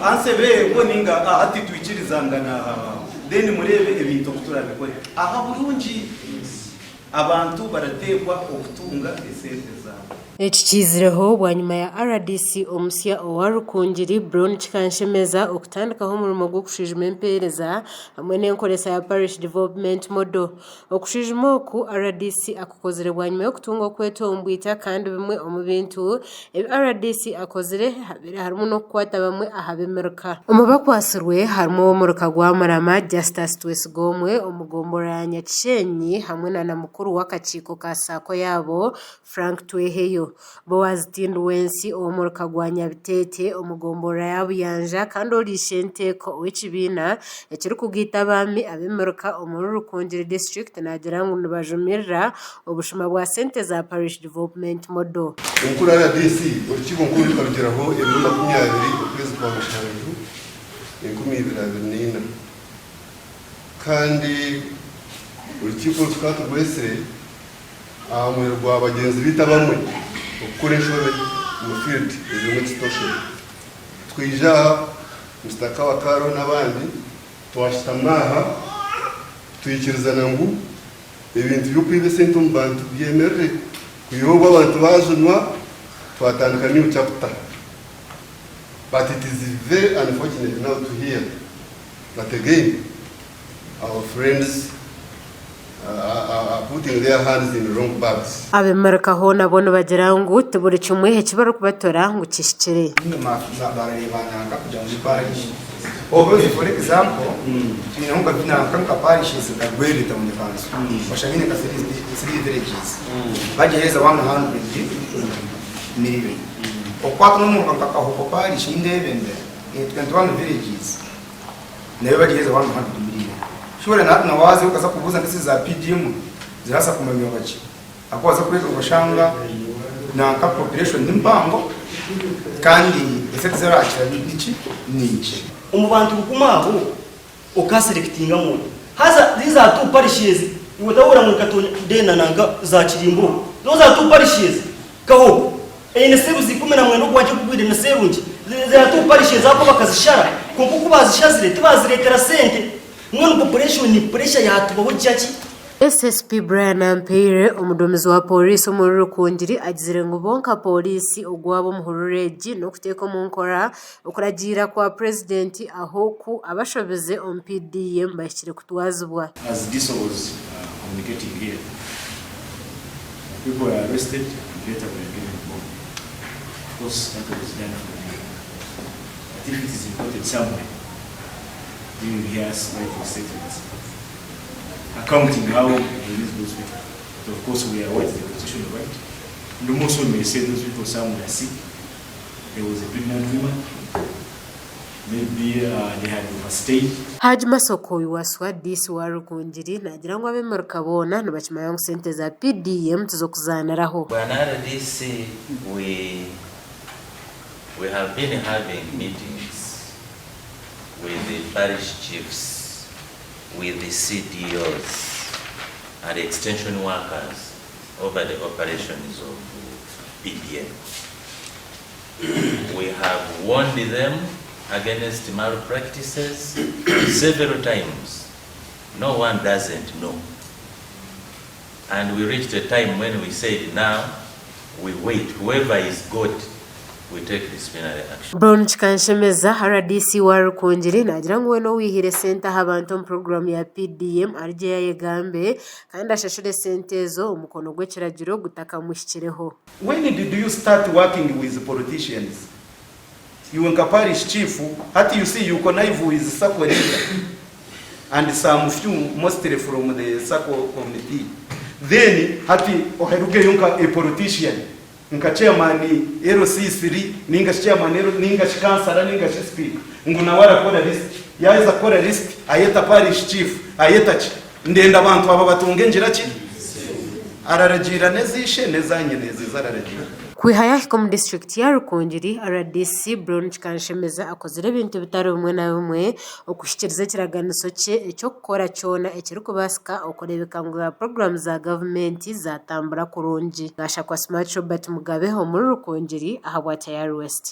ansebe boninga ati twikirizangana then murebe ebintu kuturabikore aha burungi abantu barategwa okutunga esente zabo. Ekikizireho bwanyuma ya RDC omusya owa Rukungiri Brown Chikanshemeza okutandikaho omurimo gw'okushijima empeereza hamwe n'enkoresa ya parish development model. Okushijima oku RDC akukozire bwanyuma y'okutunga okwetombwita kandi bimwe omu bintu ebi RDC akozire harimu n'okukwata bamwe ahabemeruka. Omu bakwasirwe harimu ow'omuruka gwa Marama Justus Twesigomwe, omugombora ya Nyakishenyi hamwe na mukuru w'akakiiko ka Saako yaabo Frank Tweheyo. Bowazitindu wensi omuruka gwa Nyabitete omugombora ya Buyanja kandi oli Sente w'ekibiina ekiri kugita abami abemeruka omuri Rukungiri district nagira ngu nibajumirira obushuma bwa sente za parish development model. Omukuru RDC urukiko nkuru rukabigeraho ebiro 20 ukwezi kwa Gashyantare 2024 kandi urukiko rukatugwesere ahamwe rwa bagenzi bita bamwe ukoresha mu field izimwe station twija mustaka wa Karo n'abandi twashitamaha tuyikirizana ngo ibintu byo kwibe sente mu bantu byemerere kuyoba abantu bazunwa twatandika new chapter, but it is very unfortunate now to hear that again our friends are putting their hands in wrong bags. Abemeruka ho nabone bagira ngo tuburi kimwe hekibaro kubatora ngo kishikire for example, ninaunga vina kanka parishes za gweli ta unifansu. Washangine ka 3 villages. Bajereza 100 million. Okwatu no kanka ka hoko parish indebende. 21 villages. Nayo bajereza 100 million. Shore na wazi ukaza kubuza ndisi za PDM zirasa kumanywa bachi. Akwaza kweka bashanga na ka population ndimbango kandi esete zara akira nichi. Umubantu kumaho okaselectinga mu haza these are two parishes iwatawura mu katonya dena nanga za kirimbo those are two parishes kaho ene seruzi 10 kwaje kubwire na serungi there are two parishes ako bakazishara kumbuku bazishazire tibaziretera sente mwana population ni pressure yatubaho cyaki. SSP Brian Ampere omudumizi wa polisi muri Rukungiri agizire ngo bonka polisi ogwabo muhurureji no kuteka mu nkora okuragira kwa president aho ku abashobeze on PDM bashyire kutwazibwa. As this was communicating here, people were arrested and later were given home. Of course, that was done for me. But if it is reported somewhere, you will hear us writing statements accounting how we release those people. So of course we are aware of the constitutional right. And also may say those people somewhere sick. There was a pregnant woman. Maybe they had overstayed. Haji Masoko waswa DC wa Rukungiri nagira ngo abemeruka bona nabakima yangu sente za PDM tuzokuzanaraho. Bwana DC we have been having meetings with the parish chiefs, with the CDOs and the extension workers over the operations of PDM. We have warned them against malpractices several times. No one doesn't know. And we reached a time when we said, now we wait. Whoever is good, we take disciplinary action. Brown Chikanshemeza RDC wa Rukungiri nagira ngo no wihire sente abantu mu program ya PDM arije yayegambe kandi ashashire sente zo umukono gwekiragiro gutaka mushyikireho. When did you start working with politicians? You were parish chief, how you see you connive with Sako leader and some few mostly from the Sako community. Then hati oheruge yunka a politician. Nka chairman LC3 ninga chairman ninga kansala ninga speaker nguna wara kora list yaweza kora list ayeta parish chief ayeta ndenda abantu aba batunge ngira ki araragira nezishe nezanye nezizararagira. Kwihaya kom district ya Rukungiri RDC Brown Chikanshemeza akozire ibintu bitari bimwe na bimwe okushikiriza kiraganiso cye ecyo gukora cyona ekiri kubasika okurebeka ngo program za government zatambura kurungi. Gasha kwa Smart Robert Mugabe ho muri Rukungiri ahabwa Tayari West.